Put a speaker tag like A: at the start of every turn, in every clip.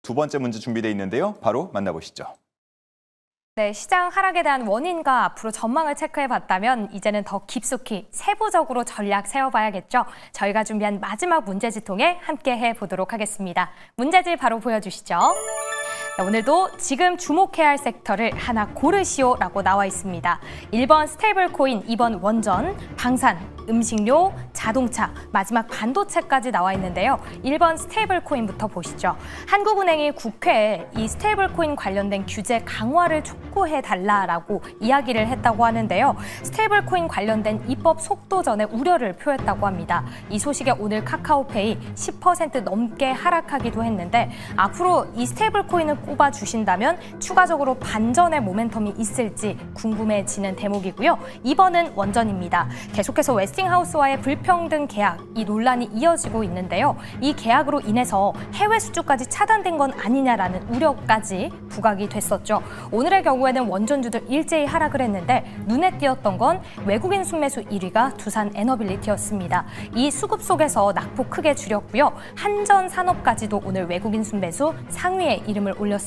A: 두 번째 문제 준비되어 있는데요. 바로 만나보시죠.
B: 네, 시장 하락에 대한 원인과 앞으로 전망을 체크해봤다면 이제는 더 깊숙이 세부적으로 전략 세워봐야겠죠. 저희가 준비한 마지막 문제지 통해 함께 해보도록 하겠습니다. 문제지 바로 보여주시죠. 오늘도 지금 주목해야 할 섹터를 하나 고르시오라고 나와 있습니다. 1번 스테이블 코인, 2번 원전, 방산, 음식료, 자동차, 마지막 반도체까지 나와 있는데요. 1번 스테이블 코인부터 보시죠. 한국은행이 국회에 이 스테이블 코인 관련된 규제 강화를 촉구해달라라고 이야기를 했다고 하는데요. 스테이블 코인 관련된 입법 속도전에 우려를 표했다고 합니다. 이 소식에 오늘 카카오페이 10% 넘게 하락하기도 했는데 앞으로 이 스테이블 코인을 꼽아주신다면 추가적으로 반전의 모멘텀이 있을지 궁금해지는 대목이고요. 2번은 원전입니다. 계속해서 웨스팅하우스와의 불평등 계약, 이 논란이 이어지고 있는데요. 이 계약으로 인해서 해외 수주까지 차단된 건 아니냐라는 우려까지 부각이 됐었죠. 오늘의 경우에는 원전주들 일제히 하락을 했는데 눈에 띄었던 건 외국인 순매수 1위가 두산 에너빌리티였습니다. 이 수급 속에서 낙폭 크게 줄였고요. 한전 산업까지도 오늘 외국인 순매수 상위에 이름을 올렸습니다.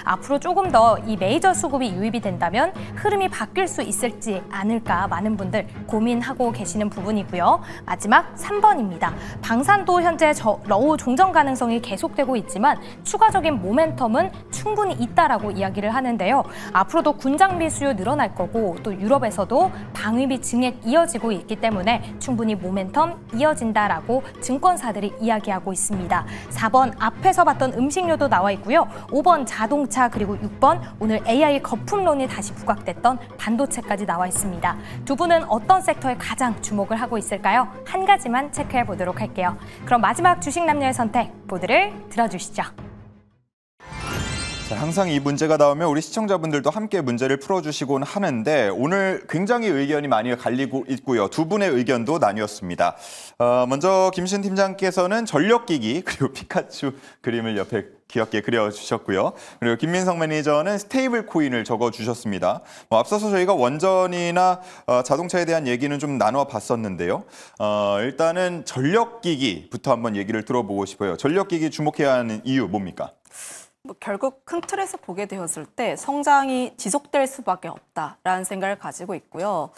B: 앞으로 조금 더 이 메이저 수급이 유입이 된다면 흐름이 바뀔 수 있을지 않을까 많은 분들 고민하고 계시는 부분이고요. 마지막 3번입니다. 방산도 현재 러우 종전 가능성이 계속되고 있지만 추가적인 모멘텀은 충분히 있다라고 이야기를 하는데요. 앞으로도 군장비 수요 늘어날 거고 또 유럽에서도 방위비 증액 이어지고 있기 때문에 충분히 모멘텀 이어진다라고 증권사들이 이야기하고 있습니다. 4번 앞에서 봤던 음식료도 나와 있고요. 5번 자동차 그리고 6번 오늘 AI 거품론이 다시 부각됐던 반도체까지 나와 있습니다. 두 분은 어떤 섹터에 가장 주목을 하고 있을까요? 한 가지만 체크해 보도록 할게요. 그럼 마지막 주식 남녀의 선택 보드를 들어주시죠.
A: 자, 항상 이 문제가 나오면 우리 시청자분들도 함께 문제를 풀어주시곤 하는데 오늘 굉장히 의견이 많이 갈리고 있고요. 두 분의 의견도 나뉘었습니다. 먼저 김신 팀장께서는 전력기기 그리고 피카츄 그림을 옆에 귀엽게 그려주셨고요. 그리고 김민성 매니저는 스테이블 코인을 적어주셨습니다. 앞서서 저희가 원전이나 자동차에 대한 얘기는 좀 나눠봤었는데요. 일단은 전력기기부터 한번 얘기를 들어보고 싶어요. 전력기기 주목해야 하는 이유 뭡니까?
C: 결국 큰 틀에서 보게 되었을 때 성장이 지속될 수밖에 없다라는 생각을 가지고 있고요.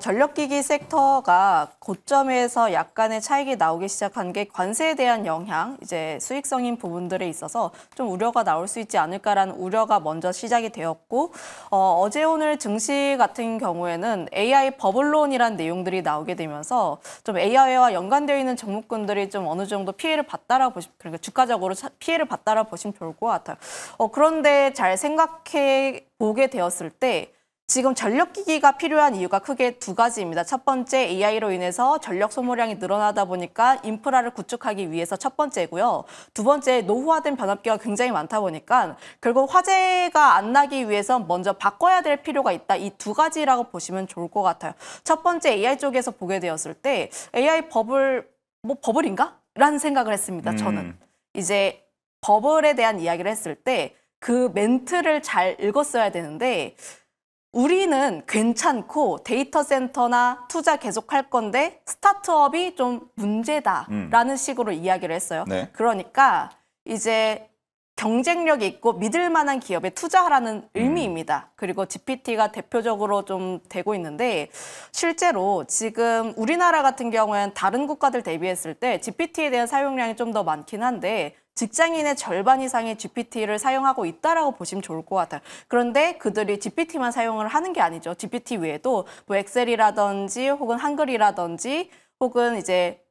C: 전력기기 섹터가 고점에서 약간의 차익이 나오기 시작한 게 관세에 대한 영향, 이제 수익성인 부분들에 있어서 좀 우려가 나올 수 있지 않을까라는 우려가 먼저 시작이 되었고 어제 오늘 증시 같은 경우에는 AI 버블론이라는 내용들이 나오게 되면서 좀 AI와 연관되어 있는 종목군들이 좀 어느 정도 피해를 봤다라 보시면 그러니까 주가적으로 피해를 봤다라 보시면 좋을 것 같아요. 그런데 잘 생각해 보게 되었을 때 지금 전력기기가 필요한 이유가 크게 두 가지입니다. 첫 번째, AI로 인해서 전력 소모량이 늘어나다 보니까 인프라를 구축하기 위해서 첫 번째고요. 두 번째, 노후화된 변압기가 굉장히 많다 보니까 결국 화재가 안 나기 위해서 먼저 바꿔야 될 필요가 있다. 이 두 가지라고 보시면 좋을 것 같아요. 첫 번째, AI 쪽에서 보게 되었을 때 AI 버블인가? 라는 생각을 했습니다. 저는. 이제 버블에 대한 이야기를 했을 때 그 멘트를 잘 읽었어야 되는데 우리는 괜찮고 데이터 센터나 투자 계속할 건데 스타트업이 좀 문제다라는 식으로 이야기를 했어요. 네. 그러니까 이제 경쟁력이 있고 믿을 만한 기업에 투자하라는 의미입니다. 그리고 GPT가 대표적으로 좀 되고 있는데 실제로 지금 우리나라 같은 경우에는 다른 국가들 대비했을 때 GPT에 대한 사용량이 좀 더 많긴 한데 직장인의 절반 이상이 GPT를 사용하고 있다라고 보시면 좋을 것 같아요. 그런데 그들이 GPT만 사용을 하는 게 아니죠. GPT 외에도 뭐 엑셀이라든지 혹은 한글이라든지 혹은 이제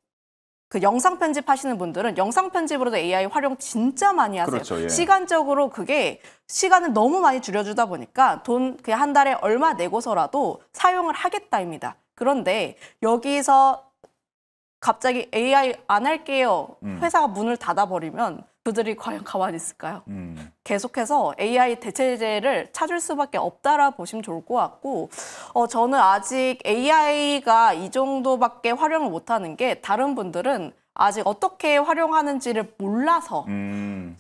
C: 그 영상 편집하시는 분들은 영상 편집으로도 AI 활용 진짜 많이 하세요. 그렇죠, 예. 시간적으로 그게 시간을 너무 많이 줄여주다 보니까 돈 그냥 한 달에 얼마 내고서라도 사용을 하겠다입니다. 그런데 여기서 갑자기 AI 안 할게요. 회사가 문을 닫아버리면 그들이 과연 가만히 있을까요? 계속해서 AI 대체제를 찾을 수밖에 없다라 보시면 좋을 것 같고 저는 아직 AI가 이 정도밖에 활용을 못하는 게 다른 분들은 아직 어떻게 활용하는지를 몰라서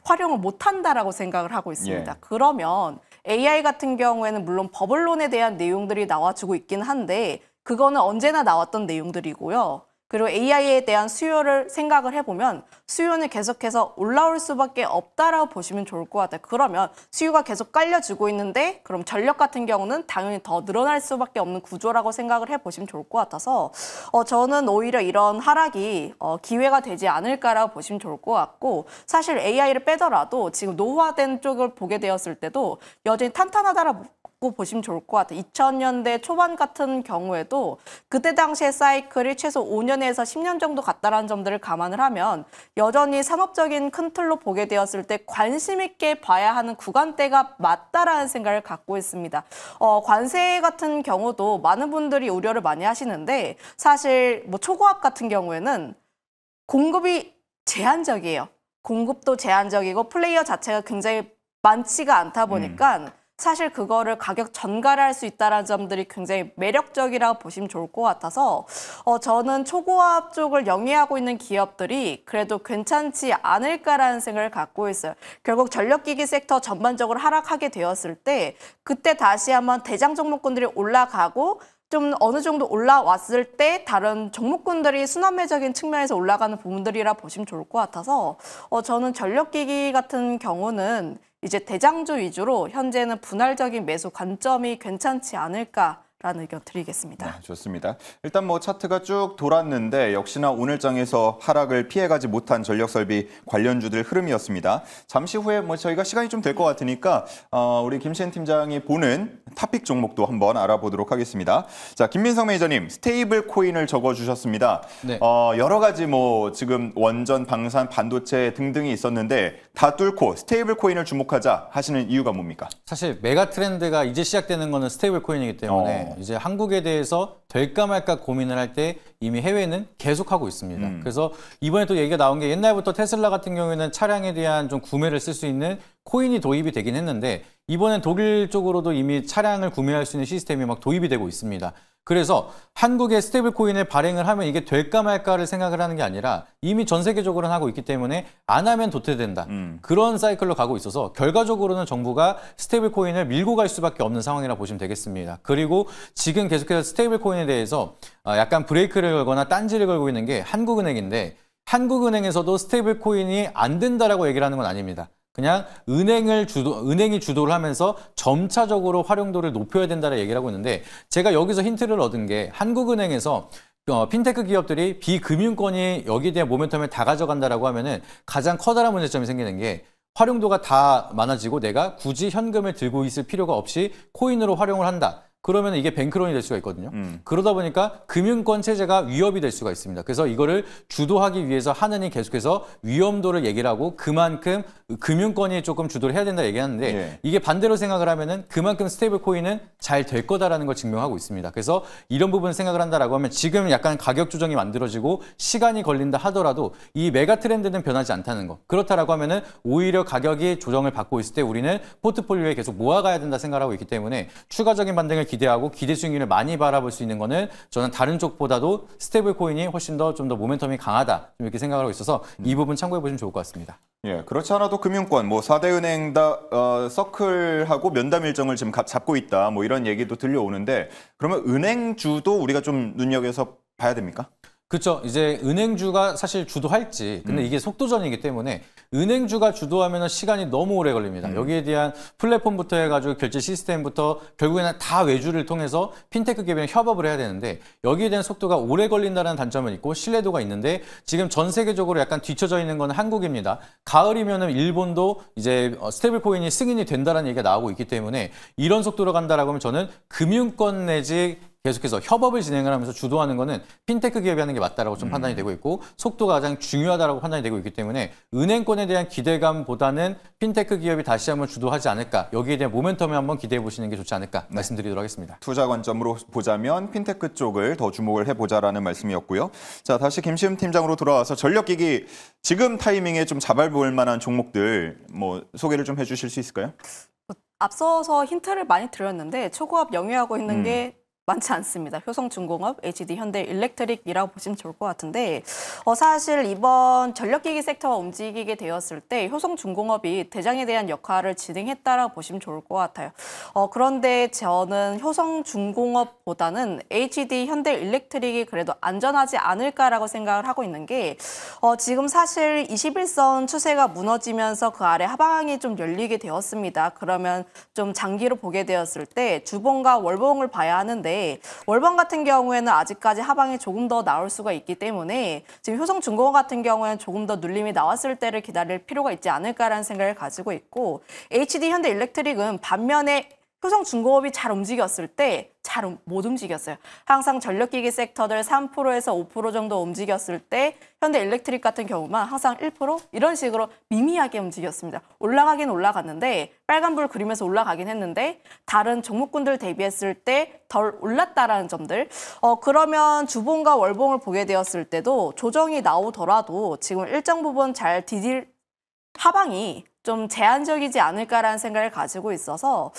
C: 활용을 못한다라고 생각을 하고 있습니다. 예. 그러면 AI 같은 경우에는 물론 버블론에 대한 내용들이 나와주고 있긴 한데 그거는 언제나 나왔던 내용들이고요. 그리고 AI에 대한 수요를 생각을 해보면 수요는 계속해서 올라올 수밖에 없다라고 보시면 좋을 것 같아요. 그러면 수요가 계속 깔려지고 있는데 그럼 전력 같은 경우는 당연히 더 늘어날 수밖에 없는 구조라고 생각을 해보시면 좋을 것 같아서 저는 오히려 이런 하락이 기회가 되지 않을까라고 보시면 좋을 것 같고 사실 AI를 빼더라도 지금 노후화된 쪽을 보게 되었을 때도 여전히 탄탄하다라고 보시면 좋을 것 같아요. 2000년대 초반 같은 경우에도 그때 당시의 사이클이 최소 5년에서 10년 정도 갔다라는 점들을 감안을 하면 여전히 산업적인 큰 틀로 보게 되었을 때 관심 있게 봐야 하는 구간대가 맞다라는 생각을 갖고 있습니다. 관세 같은 경우도 많은 분들이 우려를 많이 하시는데 사실 뭐 초고압 같은 경우에는 공급이 제한적이에요. 공급도 제한적이고 플레이어 자체가 굉장히 많지가 않다 보니까 사실 그거를 가격 전가를 할 수 있다는 점들이 굉장히 매력적이라고 보시면 좋을 것 같아서 저는 초고압 쪽을 영위하고 있는 기업들이 그래도 괜찮지 않을까라는 생각을 갖고 있어요. 결국 전력기기 섹터 전반적으로 하락하게 되었을 때 그때 다시 한번 대장 종목군들이 올라가고 좀 어느 정도 올라왔을 때 다른 종목군들이 순환매적인 측면에서 올라가는 부분들이라 보시면 좋을 것 같아서 저는 전력기기 같은 경우는 이제 대장주 위주로 현재는 분할적인 매수 관점이 괜찮지 않을까라는 의견 드리겠습니다.
A: 네, 좋습니다. 일단 뭐 차트가 쭉 돌았는데 역시나 오늘 장에서 하락을 피해가지 못한 전력설비 관련주들 흐름이었습니다. 잠시 후에 뭐 저희가 시간이 좀 될 것 같으니까 우리 김시현 팀장이 보는 탑픽 종목도 한번 알아보도록 하겠습니다. 자, 김민성 매니저님 스테이블 코인을 적어주셨습니다.
D: 네.
A: 여러 가지 뭐 지금 원전, 방산, 반도체 등등이 있었는데 다 뚫고 스테이블 코인을 주목하자 하시는 이유가 뭡니까?
D: 사실 메가 트렌드가 이제 시작되는 거는 스테이블 코인이기 때문에 이제 한국에 대해서 될까 말까 고민을 할 때 이미 해외는 계속하고 있습니다. 그래서 이번에 또 얘기가 나온 게 옛날부터 테슬라 같은 경우에는 차량에 대한 좀 구매를 쓸 수 있는 코인이 도입이 되긴 했는데 이번엔 독일 쪽으로도 이미 차량을 구매할 수 있는 시스템이 막 도입이 되고 있습니다. 그래서 한국의 스테이블 코인을 발행을 하면 이게 될까 말까를 생각을 하는 게 아니라 이미 전 세계적으로는 하고 있기 때문에 안 하면 도태된다. 그런 사이클로 가고 있어서 결과적으로는 정부가 스테이블 코인을 밀고 갈 수밖에 없는 상황이라 보시면 되겠습니다. 그리고 지금 계속해서 스테이블 코인에 대해서 약간 브레이크를 걸거나 딴지를 걸고 있는 게 한국은행인데 한국은행에서도 스테이블 코인이 안 된다라고 얘기를 하는 건 아닙니다. 그냥 은행이 주도를 하면서 점차적으로 활용도를 높여야 된다는 얘기를 하고 있는데 제가 여기서 힌트를 얻은 게 한국은행에서 핀테크 기업들이 비금융권이 여기에 대한 모멘텀을 다 가져간다라고 하면은 가장 커다란 문제점이 생기는 게 활용도가 다 많아지고 내가 굳이 현금을 들고 있을 필요가 없이 코인으로 활용을 한다. 그러면 이게 뱅크론이 될 수가 있거든요. 그러다 보니까 금융권 체제가 위협이 될 수가 있습니다. 그래서 이거를 주도하기 위해서 하느니 계속해서 위험도를 얘기를 하고 그만큼 금융권이 조금 주도를 해야 된다 얘기하는데
A: 예.
D: 이게 반대로 생각을 하면은 그만큼 스테이블 코인은 잘 될 거다라는 걸 증명하고 있습니다. 그래서 이런 부분 생각을 한다라고 하면 지금 약간 가격 조정이 만들어지고 시간이 걸린다 하더라도 이 메가 트렌드는 변하지 않다는 거. 그렇다라고 하면은 오히려 가격이 조정을 받고 있을 때 우리는 포트폴리오에 계속 모아가야 된다 생각하고 있기 때문에 추가적인 반등을 기대하고 기대 수익률을 많이 바라볼 수 있는 거는 저는 다른 쪽보다도 스테이블 코인이 훨씬 더 좀 더 모멘텀이 강하다 좀 이렇게 생각하고 있어서 이 부분 참고해 보시면 좋을 것 같습니다.
A: 예, 그렇지 않아도 금융권, 뭐 4대 은행 다 서클하고 면담 일정을 지금 잡고 있다, 뭐 이런 얘기도 들려오는데 그러면 은행주도 우리가 좀 눈여겨서 봐야 됩니까?
D: 그렇죠. 이제 은행주가 사실 주도할지 근데 이게 속도전이기 때문에 은행주가 주도하면 시간이 너무 오래 걸립니다. 여기에 대한 플랫폼부터 해가지고 결제 시스템부터 결국에는 다 외주를 통해서 핀테크 기업이랑 협업을 해야 되는데 여기에 대한 속도가 오래 걸린다는 단점은 있고 신뢰도가 있는데 지금 전 세계적으로 약간 뒤쳐져 있는 건 한국입니다. 가을이면은 일본도 이제 스테이블 코인이 승인이 된다는 얘기가 나오고 있기 때문에 이런 속도로 간다라고 하면 저는 금융권 내지 계속해서 협업을 진행을 하면서 주도하는 거는 핀테크 기업이 하는 게 맞다라고 좀 판단이 되고 있고 속도가 가장 중요하다라고 판단이 되고 있기 때문에 은행권에 대한 기대감보다는 핀테크 기업이 다시 한번 주도하지 않을까 여기에 대한 모멘텀을 한번 기대해 보시는 게 좋지 않을까 말씀드리도록 하겠습니다.
A: 투자 관점으로 보자면 핀테크 쪽을 더 주목을 해보자라는 말씀이었고요. 자, 다시 김시흠 팀장으로 돌아와서 전력기기 지금 타이밍에 좀 잡아볼 만한 종목들 뭐 소개를 좀 해주실 수 있을까요?
C: 앞서서 힌트를 많이 드렸는데 초고압 영위하고 있는 게 많지 않습니다. 효성중공업, HD 현대일렉트릭이라고 보시면 좋을 것 같은데 사실 이번 전력기기 섹터가 움직이게 되었을 때 효성중공업이 대장에 대한 역할을 진행했다라고 보시면 좋을 것 같아요. 그런데 저는 효성중공업보다는 HD 현대일렉트릭이 그래도 안전하지 않을까라고 생각을 하고 있는 게 지금 사실 21선 추세가 무너지면서 그 아래 하방이 좀 열리게 되었습니다. 그러면 좀 장기로 보게 되었을 때 주봉과 월봉을 봐야 하는데 월봉 같은 경우에는 아직까지 하방이 조금 더 나올 수가 있기 때문에 지금 효성중공업 같은 경우에는 조금 더 눌림이 나왔을 때를 기다릴 필요가 있지 않을까라는 생각을 가지고 있고 HD 현대일렉트릭은 반면에 효성중공업이 잘 움직였을 때 잘 못 움직였어요. 항상 전력기기 섹터들 3%에서 5% 정도 움직였을 때 현대일렉트릭 같은 경우만 항상 1% 이런 식으로 미미하게 움직였습니다. 올라가긴 올라갔는데 빨간불 그리면서 올라가긴 했는데 다른 종목군들 대비했을 때 덜 올랐다라는 점들. 그러면 주봉과 월봉을 보게 되었을 때도 조정이 나오더라도 지금 일정 부분 잘 디딜 하방이 좀 제한적이지 않을까라는 생각을 가지고 있어서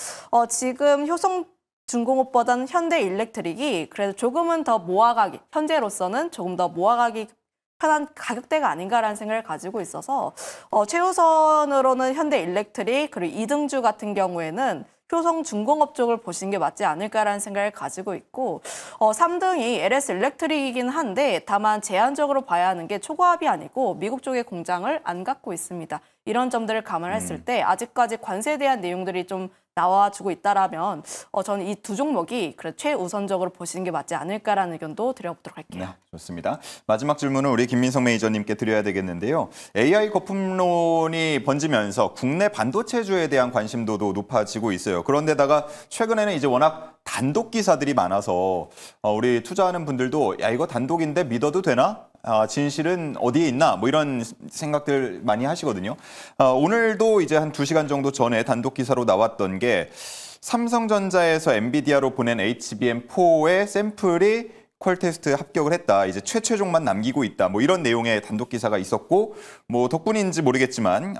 C: 지금 효성중공업보다는 현대일렉트릭이 그래도 조금은 더 모아가기, 현재로서는 조금 더 모아가기 편한 가격대가 아닌가라는 생각을 가지고 있어서 최우선으로는 현대일렉트릭 그리고 2등주 같은 경우에는 효성중공업 쪽을 보시는 게 맞지 않을까라는 생각을 가지고 있고 3등이 LS일렉트릭이긴 한데 다만 제한적으로 봐야 하는 게 초고압이 아니고 미국 쪽의 공장을 안 갖고 있습니다. 이런 점들을 감안했을 때 아직까지 관세에 대한 내용들이 좀 나와주고 있다라면 저는 이 두 종목이 그래 최우선적으로 보시는 게 맞지 않을까라는 의견도 드려보도록 할게요.
A: 네, 좋습니다. 마지막 질문은 우리 김민석 매니저님께 드려야 되겠는데요. AI 거품론이 번지면서 국내 반도체주에 대한 관심도도 높아지고 있어요. 그런데다가 최근에는 이제 워낙 단독 기사들이 많아서 우리 투자하는 분들도 야 이거 단독인데 믿어도 되나? 진실은 어디에 있나? 뭐 이런 생각들 많이 하시거든요. 오늘도 이제 한 2시간 정도 전에 단독 기사로 나왔던 게 삼성전자에서 엔비디아로 보낸 HBM4의 샘플이 퀄 테스트 합격을 했다. 이제 최종만 남기고 있다. 뭐 이런 내용의 단독 기사가 있었고 뭐 덕분인지 모르겠지만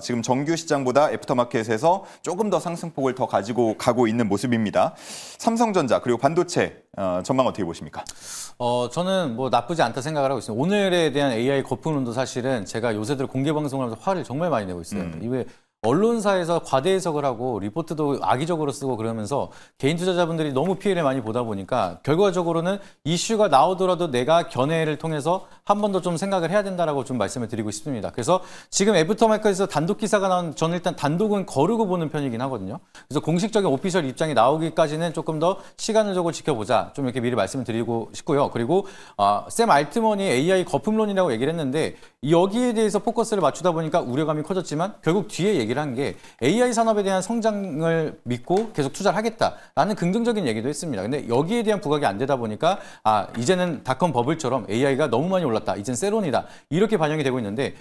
A: 지금 정규 시장보다 애프터마켓에서 조금 더 상승폭을 더 가지고 가고 있는 모습입니다. 삼성전자 그리고 반도체 전망 어떻게 보십니까?
D: 저는 뭐 나쁘지 않다 생각을 하고 있습니다. 오늘에 대한 AI 거품론도 사실은 제가 요새 들어 공개 방송을 하면서 화를 정말 많이 내고 있어요. 이게 언론사에서 과대 해석을 하고 리포트도 악의적으로 쓰고 그러면서 개인 투자자분들이 너무 피해를 많이 보다 보니까 결과적으로는 이슈가 나오더라도 내가 견해를 통해서 한 번 더 좀 생각을 해야 된다라고 좀 말씀을 드리고 싶습니다. 그래서 지금 애프터마켓에서 단독 기사가 나온 저는 일단 단독은 거르고 보는 편이긴 하거든요. 그래서 공식적인 오피셜 입장이 나오기까지는 조금 더 시간을 조금 지켜보자. 좀 이렇게 미리 말씀을 드리고 싶고요. 그리고 샘 알트먼이 AI 거품론이라고 얘기를 했는데 여기에 대해서 포커스를 맞추다 보니까 우려감이 커졌지만 결국 뒤에 얘기를 한 게 AI 산업에 대한 성장을 믿고 계속 투자를 하겠다라는 긍정적인 얘기도 했습니다. 근데 여기에 대한 부각이 안 되다 보니까 이제는 닷컴 버블처럼 AI가 너무 많이 올랐다. 이젠 세론이다. 이렇게 반영이 되고 있는데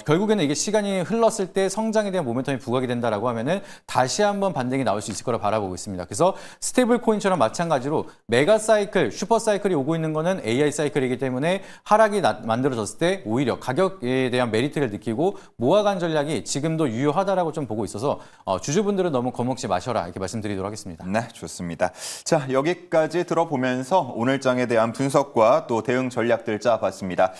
D: 결국에는 이게 시간이 흘렀을 때 성장에 대한 모멘텀이 부각이 된다라고 하면은 다시 한번 반등이 나올 수 있을 거라 바라보고 있습니다. 그래서 스테이블 코인처럼 마찬가지로 메가 사이클, 슈퍼 사이클이 오고 있는 거는 AI 사이클이기 때문에 하락이 만들어졌을 때 오히려 가격에 대한 메리트를 느끼고 모아간 전략이 지금도 유효하다라고 좀 보고 있어서 주주분들은 너무 겁먹지 마셔라 이렇게 말씀드리도록 하겠습니다.
A: 네, 좋습니다. 자, 여기까지 들어보면서 오늘 장에 대한 분석과 또 대응 전략들 짜봤습니다.